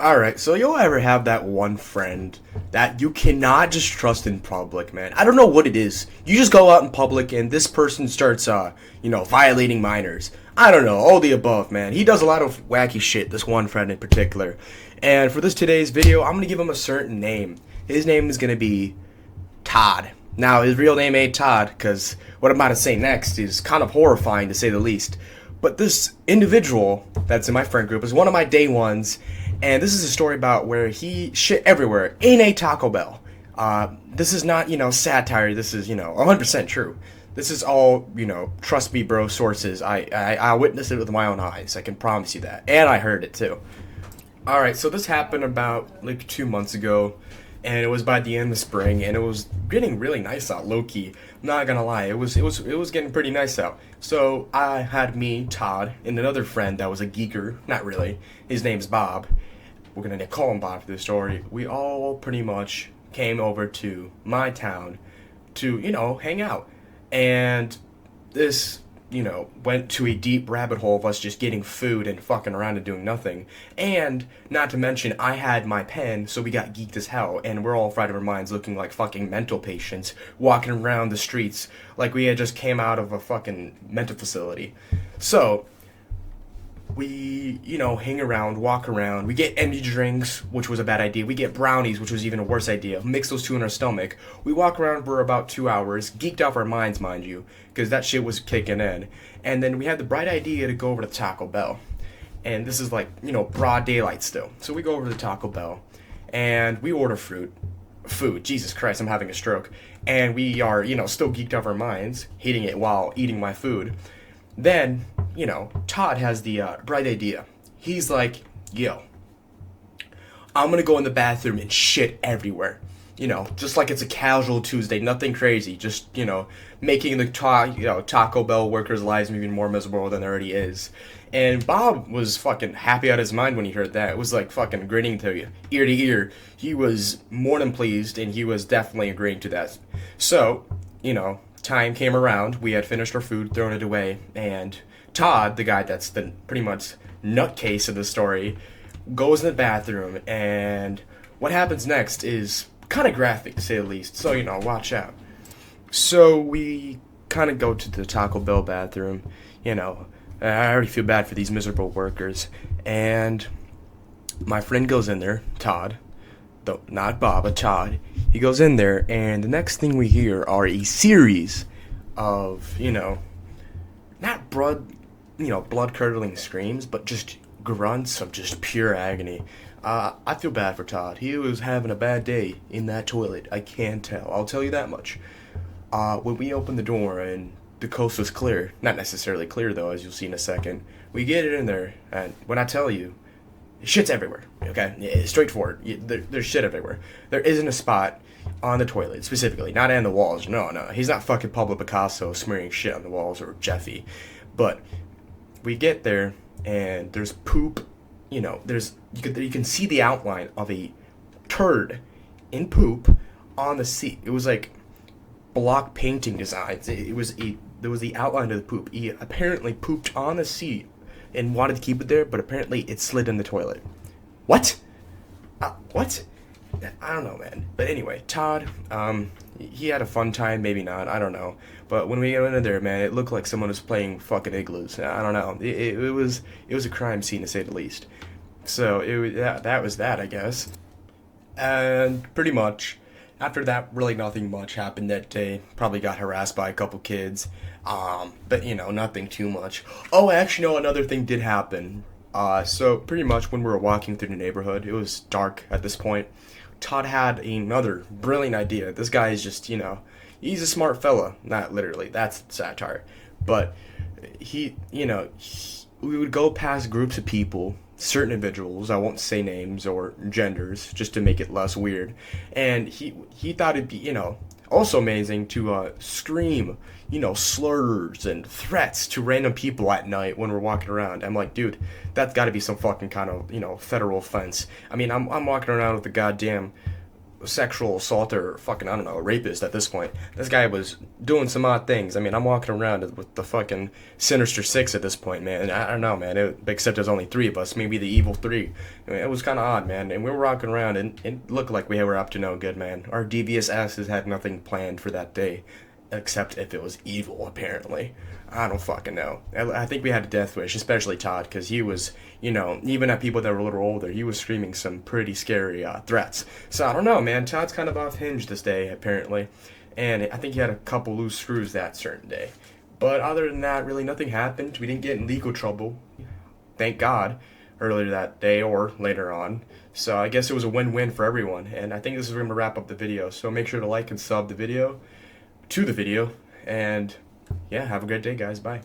Alright, so you'll ever have that one friend that you cannot just trust in public, man. I don't know what it is. You just go out in public and this person starts, violating minors. I don't know, all the above, man. He does a lot of wacky shit, this one friend in particular. And for this today's video, I'm gonna give him a certain name. His name is gonna be Todd. Now, his real name ain't Todd, because what I'm about to say next is kind of horrifying to say the least. But this individual that's in my friend group is one of my day ones, and this is a story about where he shit everywhere in a Taco Bell. This is not, satire. This is, 100% true. This is all, trust me, bro, sources. I witnessed it with my own eyes. I can promise you that. And I heard it, too. Alright, so this happened about, 2 months ago, and it was by the end of spring, and it was getting really nice out, low-key. Not gonna lie, it was getting pretty nice out. So I had me, Todd, and another friend that was a geeker. Not really. His name's Bob. We're gonna call him Bob for this story. We all pretty much came over to my town to, hang out. And this, went to a deep rabbit hole of us just getting food and fucking around and doing nothing. And, not to mention, I had my pen, so we got geeked as hell, and we're all fried of our minds looking like fucking mental patients, walking around the streets like we had just came out of a fucking mental facility. So, we, hang around, walk around, we get energy drinks, which was a bad idea, we get brownies, which was even a worse idea, mix those two in our stomach, we walk around for about 2 hours, geeked off our minds, mind you, because that shit was kicking in, and then we had the bright idea to go over to Taco Bell, and this is like, broad daylight still, so we go over to Taco Bell, and we order food, Jesus Christ, I'm having a stroke, and we are, still geeked off our minds, hating it while eating my food. Then, Todd has the bright idea. He's like, yo, I'm gonna go in the bathroom and shit everywhere. Just like it's a casual Tuesday, nothing crazy. Just, making the Taco Bell workers' lives even more miserable than it already is. And Bob was fucking happy out of his mind when he heard that. It was like fucking grinning to you, ear to ear. He was more than pleased, and he was definitely agreeing to that. So, time came around, we had finished our food, thrown it away, and Todd, the guy that's the pretty much nutcase of the story, goes in the bathroom, and what happens next is kind of graphic, to say the least, so, watch out. So we kind of go to the Taco Bell bathroom, I already feel bad for these miserable workers, and my friend goes in there, Todd, though not Bob, but Todd. He goes in there, and the next thing we hear are a series of, not blood-curdling screams, but just grunts of just pure agony. I feel bad for Todd. He was having a bad day in that toilet. I can tell. I'll tell you that much. When we open the door and the coast was clear, not necessarily clear though, as you'll see in a second, we get it in there, and when I tell you, shit's everywhere, okay? Yeah, straightforward. There's shit everywhere. There isn't a spot on the toilet, specifically. Not on the walls. No. He's not fucking Pablo Picasso smearing shit on the walls, or Jeffy. But we get there, and there's poop. You can see the outline of a turd in poop on the seat. It was like block painting designs. There was the outline of the poop. He apparently pooped on the seat and wanted to keep it there, but apparently it slid in the toilet. What? What? I don't know, man. But anyway, Todd, he had a fun time, maybe not, I don't know. But when we went in there, man, it looked like someone was playing fucking igloos. I don't know. It was a crime scene, to say the least. So that was that, I guess. And pretty much, after that, really nothing much happened that day. Probably got harassed by a couple kids. But, nothing too much. Oh, actually, no, another thing did happen. So pretty much when we were walking through the neighborhood, it was dark at this point. Todd had another brilliant idea. This guy is just, he's a smart fella. Not literally, that's satire. But we would go past groups of people, certain individuals, I won't say names or genders, just to make it less weird. And he thought it'd be, also amazing to scream, slurs and threats to random people at night when we're walking around. I'm like, dude, that's got to be some fucking kind of, federal offense. I mean, I'm walking around with a goddamn sexual assault or fucking, I don't know, a rapist at this point. This guy was doing some odd things. I mean, I'm walking around with the fucking Sinister Six at this point, man. I don't know, man. Except there's only three of us, maybe the evil three. I mean, it was kind of odd, man. And we were walking around, and it looked like we were up to no good, man. Our devious asses had nothing planned for that day, except if it was evil, apparently. I don't fucking know. I think we had a death wish, especially Todd, because he was, even at people that were a little older, he was screaming some pretty scary threats. So I don't know, man. Todd's kind of off hinge this day, apparently. And I think he had a couple loose screws that certain day. But other than that, really nothing happened. We didn't get in legal trouble, thank God, earlier that day or later on. So I guess it was a win-win for everyone. And I think this is going to wrap up the video. So make sure to like and sub the video, and yeah, have a great day, guys. Bye.